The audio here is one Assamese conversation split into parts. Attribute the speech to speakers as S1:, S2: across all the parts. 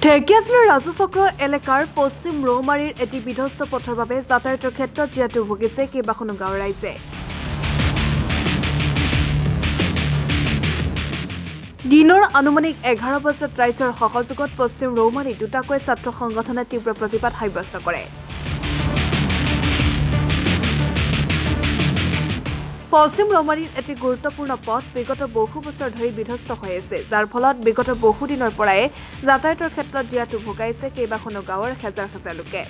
S1: ঢেকিয়াজুলিৰ ৰাজচক্ৰ এলেকাৰ পশ্চিম ৰৌমাৰীৰ এটি বিধ্বস্ত পথৰ বাবে যাতায়াতৰ ক্ষেত্ৰত জিয়াতু ভুগিছে কেইবাখনো গাঁৱৰ ৰাইজে। দিনৰ আনুমানিক 11 বজাত ৰাইজৰ সহযোগত পশ্চিম ৰৌমাৰীত দুটাকৈ ছাত্ৰ সংগঠনে তীব্ৰ প্ৰতিবাদ সাব্যস্ত কৰে। পশ্চিম ৰৌমাৰীৰ এটি গুৰুত্বপূৰ্ণ পথ বিগত বহু বছৰ ধৰি বিধ্বস্ত হৈ আছে, যাৰ ফলত বিগত বহু দিনৰ পৰাই যাতায়াতৰ ক্ষেত্ৰত জিয়াতু ভুগাইছে কেইবাখনো গাঁৱৰ হাজাৰ হাজাৰ লোকে।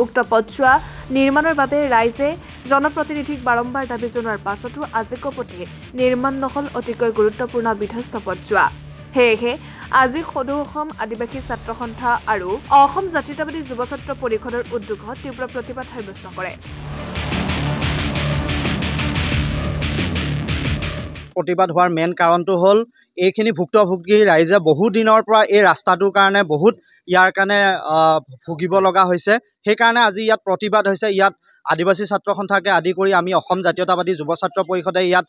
S1: উক্ত পথছোৱা নিৰ্মাণৰ বাবে ৰাইজে জনপ্ৰতিনিধিক বাৰম্বাৰ দাবী জনোৱাৰ পাছতো আজিকপতি নিৰ্মাণ নহল অতিকৈ গুৰুত্বপূৰ্ণ বিধ্বস্ত পথছোৱা। সেয়েহে আজি সদৌ অসম আদিবাসী ছাত্ৰ সন্থা আৰু অসম জাতীয়তাবাদী যুৱ ছাত্ৰ পৰিষদৰ উদ্যোগত তীব্ৰ প্ৰতিবাদ সাব্যস্ত কৰে।
S2: প্ৰতিবাদ হোৱাৰ মেইন কাৰণটো হ'ল এইখিনি ভুক্তভোগী ৰাইজে বহু দিনৰ পৰা এই ৰাস্তাটোৰ কাৰণে বহুত ইয়াৰ কাৰণে ভুগিব লগা হৈছে। সেইকাৰণে আজি ইয়াত প্ৰতিবাদ হৈছে। ইয়াত আদিবাসী ছাত্ৰ সন্থাকে আদি কৰি আমি অসম জাতীয়তাবাদী যুৱ ছাত্ৰ পৰিষদে ইয়াত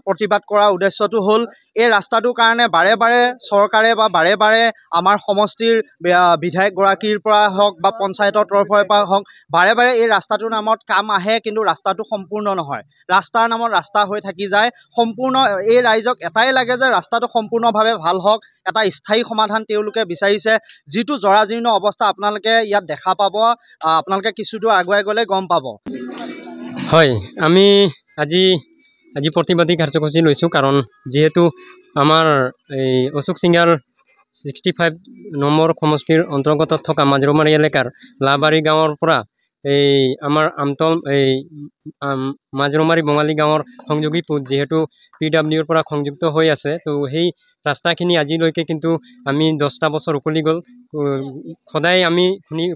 S2: প্ৰতিবাদ কৰাৰ উদ্দেশ্যটো হ'ল এই ৰাস্তাটোৰ কাৰণে বাৰে বাৰে চৰকাৰে বা বাৰে বাৰে আমাৰ সমষ্টিৰ বিধায়কগৰাকীৰ পৰা হওক বা পঞ্চায়তৰ তৰফৰ পৰা হওক বাৰে বাৰে এই ৰাস্তাটোৰ নামত কাম আহে, কিন্তু ৰাস্তাটো সম্পূৰ্ণ নহয়। ৰাস্তাৰ নামত ৰাস্তা হৈ থাকি যায়। সম্পূৰ্ণ এই ৰাইজক এটাই লাগে যে ৰাস্তাটো সম্পূৰ্ণভাৱে ভাল হওক, এটা স্থায়ী সমাধান তেওঁলোকে বিচাৰিছে। যিটো জৰাজীৰ্ণ অৱস্থা আপোনালোকে ইয়াত দেখা পাব, আপোনালোকে কিছু দূৰ আগুৱাই গ'লে গম পাব।
S3: হয়, আমি আজি প্ৰতিবাদী কাৰ্যসূচী লৈছোঁ, কাৰণ যিহেতু আমাৰ এই অশোক চিঙাৰ 65 নম্বৰ সমষ্টিৰ অন্তৰ্গত থকা মাজৰমাৰী এলেকাৰ লাহবাৰী গাঁৱৰ পৰা এই আমাৰ আমতল এই মাজৰমাৰী বঙালী গাঁৱৰ সংযোগী পোত যিহেতু PWৰ পৰা সংযুক্ত হৈ আছে, তো সেই ৰাস্তাখিনি আজিলৈকে কিন্তু আমি 10টা বছৰ উকলি গ'ল। সদায় আমি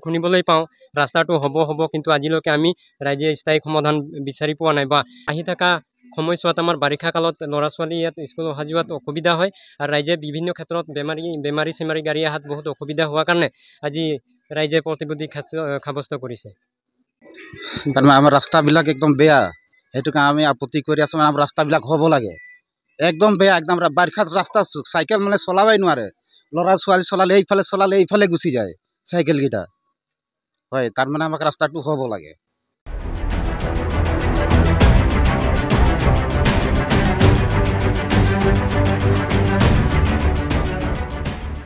S3: শুনিবলৈ পাওঁ ৰাস্তাটো হ'ব, কিন্তু আজিলৈকে আমি ৰাইজে স্থায়ী সমাধান বিচাৰি পোৱা নাই। বা আহি থকা সময়ছোৱাত আমাৰ বাৰিষা কালত ল'ৰা ছোৱালী ইয়াত স্কুল অহা যোৱাত অসুবিধা হয়, আৰু ৰাইজে বিভিন্ন ক্ষেত্ৰত বেমাৰী চেমাৰী গাড়ী অহাত বহুত অসুবিধা হোৱাৰ কাৰণে আজি ৰাইজে প্ৰতিবাদী সাব্যস্ত কৰিছে।
S4: তাৰমানে আমাৰ ৰাস্তাবিলাক একদম বেয়া, সেইটো কাৰণে আমি আপত্তি কৰি আছোঁ। আমাৰ ৰাস্তাবিলাক হ'ব লাগে, একদম বেয়া, একদম বাৰিষাত ৰাস্তা চাইকেল মানে চলাবই নোৱাৰে। ল'ৰা ছোৱালী চলালে এইফালে গুচি যায় চাইকেলকেইটা। হয়, তাৰমানে আমাক ৰাস্তাটো হ'ব লাগে।